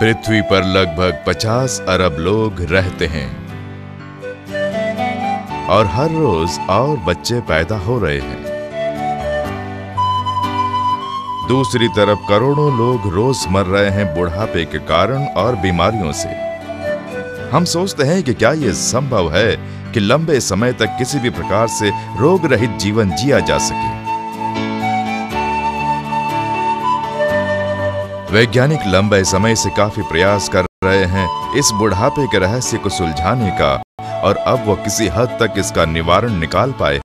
पृथ्वी पर लगभग 50 अरब लोग रहते हैं और हर रोज और बच्चे पैदा हो रहे हैं। दूसरी तरफ करोड़ों लोग रोज मर रहे हैं बुढ़ापे के कारण और बीमारियों से। हम सोचते हैं कि क्या यह संभव है कि लंबे समय तक किसी भी प्रकार से रोग रहित जीवन जिया जा सके। वैज्ञानिक लंबे समय से काफी प्रयास कर रहे हैं इस बुढ़ापे के रहस्य को सुलझाने का, और अब वो किसी हद तक इसका निवारण निकाल पाए हैं।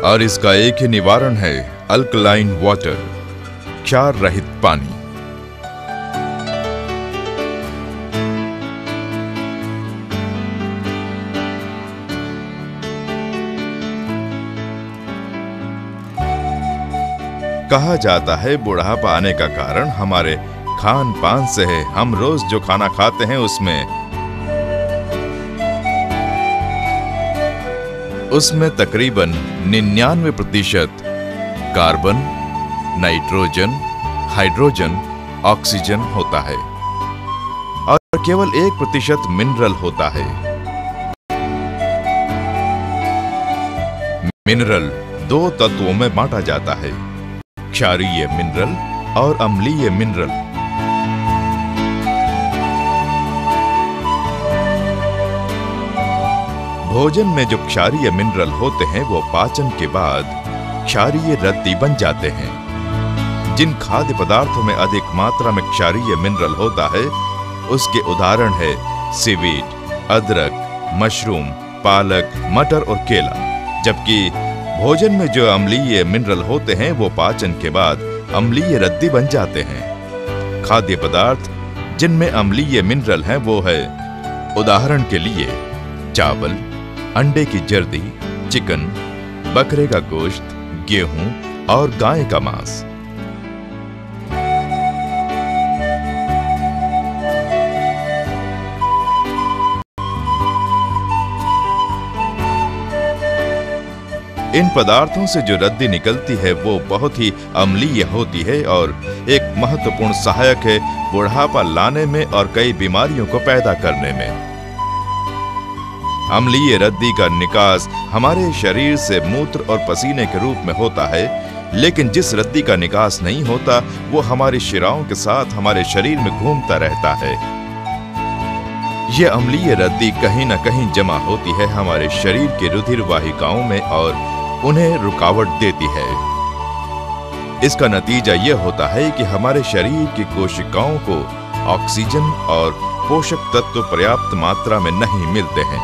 और इसका एक ही निवारण है, अल्कलाइन वाटर, क्षार रहित पानी। कहा जाता है बुढ़ापा आने का कारण हमारे खान पान से है। हम रोज जो खाना खाते हैं उसमें तकरीबन 99% कार्बन, नाइट्रोजन, हाइड्रोजन, ऑक्सीजन होता है और केवल 1% मिनरल होता है। मिनरल 2 तत्वों में बांटा जाता है, क्षारीय मिनरल और अम्लीय मिनरल। भोजन में जो क्षारीय मिनरल होते हैं वो पाचन के बाद क्षारीय रद्दी बन जाते हैं। जिन खाद्य पदार्थों में अधिक मात्रा में क्षारीय मिनरल होता है उसके उदाहरण है सीवीड, अदरक, मशरूम, पालक, मटर और केला। जबकि भोजन में जो अम्लीय मिनरल होते हैं वो पाचन के बाद अम्लीय रद्दी बन जाते हैं। खाद्य पदार्थ जिनमें अम्लीय मिनरल हैं वो है उदाहरण के लिए चावल, अंडे की जर्दी, चिकन, बकरे का गोश्त, गेहूं और गाय का मांस। इन पदार्थों से जो रद्दी निकलती है वो बहुत ही अम्लीय होती है और एक महत्वपूर्ण सहायक है बुढ़ापा लाने में और कई बीमारियों को पैदा करने में। अम्लीय रद्दी का निकास हमारे शरीर से मूत्र और पसीने के रूप में होता है, लेकिन जिस रद्दी का निकास नहीं होता वो हमारी शिराओं के साथ हमारे शरीर में घूमता रहता है। यह अम्लीय रद्दी कहीं न कहीं जमा होती है हमारे शरीर के रुधिर वाहिकाओं में और उन्हें रुकावट देती है। इसका नतीजा यह होता है कि हमारे शरीर की कोशिकाओं को ऑक्सीजन और पोषक तत्व पर्याप्त मात्रा में नहीं मिलते हैं।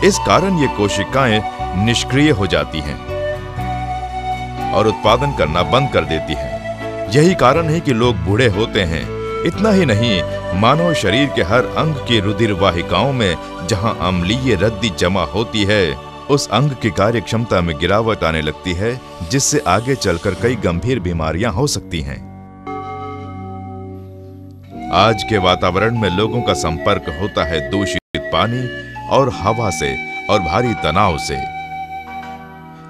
इस कारण ये कोशिकाएं निष्क्रिय हो जाती हैं और उत्पादन करना बंद कर देती हैं। यही कारण है कि लोग बूढ़े होते हैं। इतना ही नहीं, मानव शरीर के हर अंग की रुधिर वाहिकाओं में जहां अम्लीय रद्दी जमा होती है उस अंग की कार्य क्षमता में गिरावट आने लगती है, जिससे आगे चलकर कई गंभीर बीमारियां हो सकती हैं। आज के वातावरण में लोगों का संपर्क होता है दूषित पानी और हवा से और भारी तनाव से,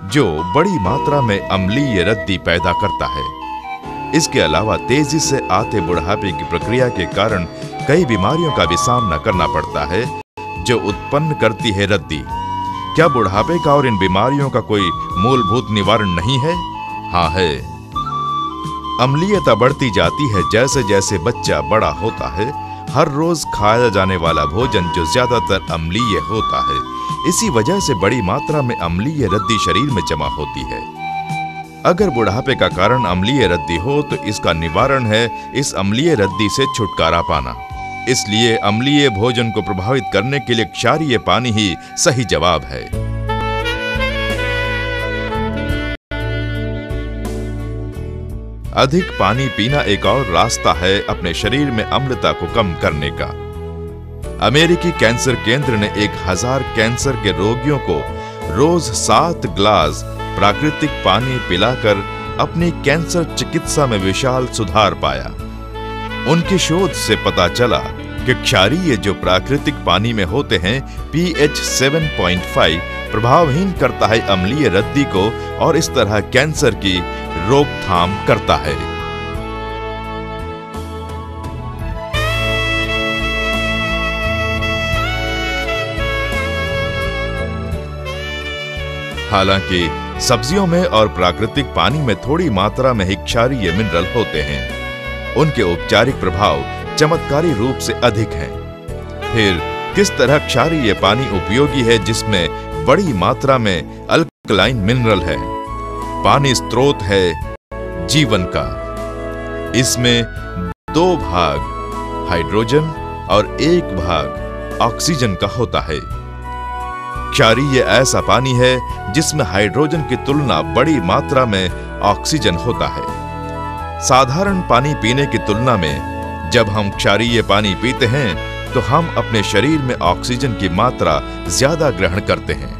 जो बड़ी मात्रा में अम्लीय रद्दी पैदा करता है। इसके अलावा तेजी से आते बुढ़ापे की प्रक्रिया के कारण कई बीमारियों का भी सामना करना पड़ता है जो उत्पन्न करती है रद्दी। क्या बुढ़ापे का और इन बीमारियों का कोई मूलभूत निवारण नहीं है? हाँ है। अम्लीयता बढ़ती जाती है जैसे जैसे बच्चा बड़ा होता है। हर रोज खाया जाने वाला भोजन जो ज्यादातर अम्लीय होता है, इसी वजह से बड़ी मात्रा में अम्लीय रद्दी शरीर में जमा होती है। अगर बुढ़ापे का कारण अम्लीय रद्दी हो तो इसका निवारण है इस अम्लीय रद्दी से छुटकारा पाना। इसलिए अम्लीय भोजन को प्रभावित करने के लिए क्षारीय पानी ही सही जवाब है। अधिक पानी पीना एक और रास्ता है अपने शरीर में अम्लता को कम करने का। अमेरिकी कैंसर केंद्र ने 1000 कैंसर के रोगियों को रोज 7 ग्लास प्राकृतिक पानी पिलाकर अपनी कैंसर चिकित्सा में विशाल सुधार पाया। उनकी शोध से पता चला कि क्षारीय जो प्राकृतिक पानी में होते हैं pH 7.5 प्रभावहीन करता है अम्लीय रद्दी को और इस तरह कैंसर की रोकथाम करता है। हालांकि सब्जियों में और प्राकृतिक पानी में थोड़ी मात्रा में ही क्षारीय मिनरल होते हैं, उनके औपचारिक प्रभाव चमत्कारी रूप से अधिक हैं। फिर किस तरह क्षारीय पानी उपयोगी है जिसमें बड़ी मात्रा में अल्कलाइन मिनरल है? पानी स्रोत है जीवन का। इसमें 2 भाग हाइड्रोजन और 1 भाग ऑक्सीजन का होता है। क्षारीय ऐसा पानी है जिसमें हाइड्रोजन की तुलना बड़ी मात्रा में ऑक्सीजन होता है। साधारण पानी पीने की तुलना में जब हम क्षारीय पानी पीते हैं तो हम अपने शरीर में ऑक्सीजन की मात्रा ज्यादा ग्रहण करते हैं।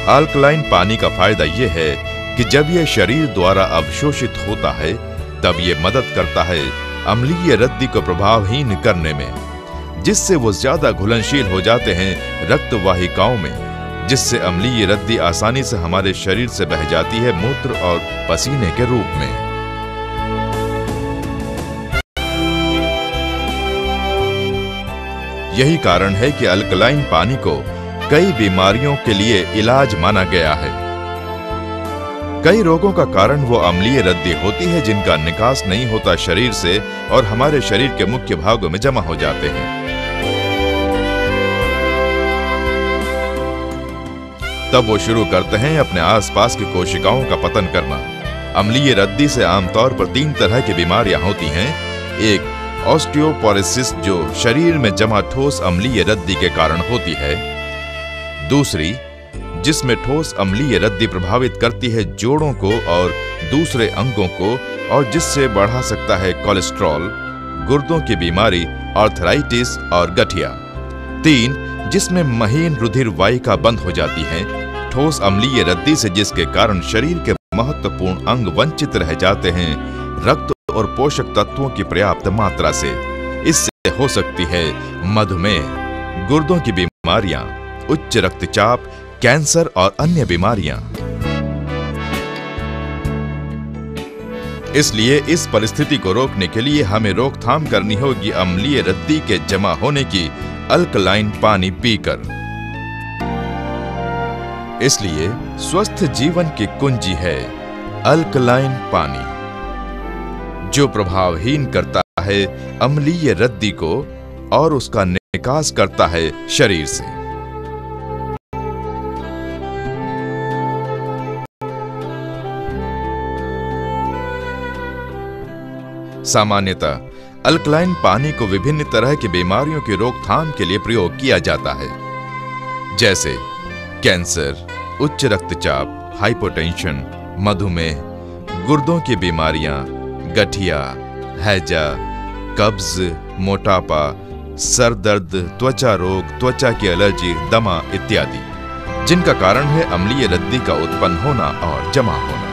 अल्कलाइन पानी का फायदा यह है कि जब यह शरीर द्वारा अवशोषित होता है तब यह मदद करता है अम्लीय रद्दी को प्रभावहीन करने में, जिससे वो ज्यादा घुलनशील हो जाते हैं रक्त वाहिकाओं में, जिससे अम्लीय रद्दी आसानी से हमारे शरीर से बह जाती है मूत्र और पसीने के रूप में। यही कारण है कि अल्कलाइन पानी को कई बीमारियों के लिए इलाज माना गया है। कई रोगों का कारण वो अम्लीय रद्दी होती है जिनका निकास नहीं होता शरीर से और हमारे शरीर के मुख्य भागों में जमा हो जाते हैं। तब वो शुरू करते हैं अपने आसपास की कोशिकाओं का पतन करना। अम्लीय रद्दी से आमतौर पर 3 तरह की बीमारियां होती हैं। एक ऑस्टियोपोरोसिस जो शरीर में जमा ठोस अम्लीय रद्दी के कारण होती है। दूसरी जिसमें ठोस अम्लीय रद्दी प्रभावित करती है जोड़ों को और दूसरे अंगों को और जिससे बढ़ा सकता है कोलेस्ट्रॉल, गुर्दों की बीमारी, आर्थराइटिस और गठिया। 3 जिसमें महीन रुधिर वाहिका बंद हो जाती है ठोस अम्लीय रद्दी से, जिसके कारण शरीर के महत्वपूर्ण अंग वंचित रह जाते हैं रक्त और पोषक तत्वों की पर्याप्त मात्रा से। इससे हो सकती है मधुमेह, गुर्दों की बीमारियां, उच्च रक्तचाप, कैंसर और अन्य बीमारियां। इसलिए इस परिस्थिति को रोकने के लिए हमें रोकथाम करनी होगी अम्लीय रद्दी के जमा होने की अल्कलाइन पानी पीकर। इसलिए स्वस्थ जीवन की कुंजी है अल्कलाइन पानी, जो प्रभावहीन करता है अम्लीय रद्दी को और उसका निकास करता है शरीर से। सामान्यतः अल्कलाइन पानी को विभिन्न तरह की बीमारियों की रोकथाम के लिए प्रयोग किया जाता है, जैसे कैंसर, उच्च रक्तचाप, हाइपोटेंशन, मधुमेह, गुर्दों की बीमारियां, गठिया, हैजा, कब्ज, मोटापा, सर दर्द, त्वचा रोग, त्वचा की एलर्जी, दमा इत्यादि, जिनका कारण है अम्लीय रद्दी का उत्पन्न होना और जमा होना।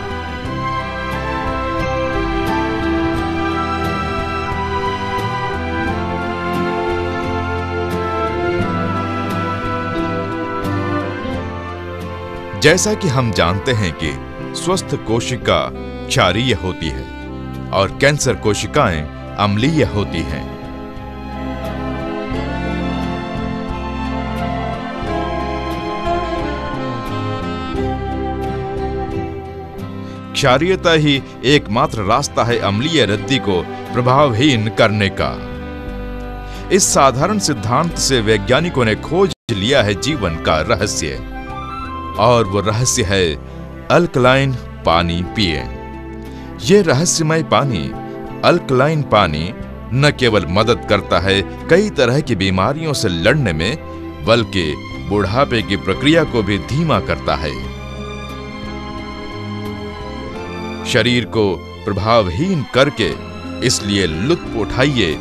जैसा कि हम जानते हैं कि स्वस्थ कोशिका क्षारीय होती है और कैंसर कोशिकाएं अम्लीय होती हैं। क्षारीयता ही एकमात्र रास्ता है अम्लीय रद्दी को प्रभावहीन करने का। इस साधारण सिद्धांत से वैज्ञानिकों ने खोज लिया है जीवन का रहस्य, और वो रहस्य है अल्कलाइन पानी पिए। ये रहस्यमय पानी अल्कलाइन पानी न केवल मदद करता है कई तरह की बीमारियों से लड़ने में, बल्कि बुढ़ापे की प्रक्रिया को भी धीमा करता है। शरीर को प्रभावहीन करके इसलिए लुत्फ उठाइए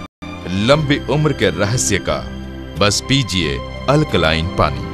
लंबी उम्र के रहस्य का। बस पीजिए अल्कलाइन पानी।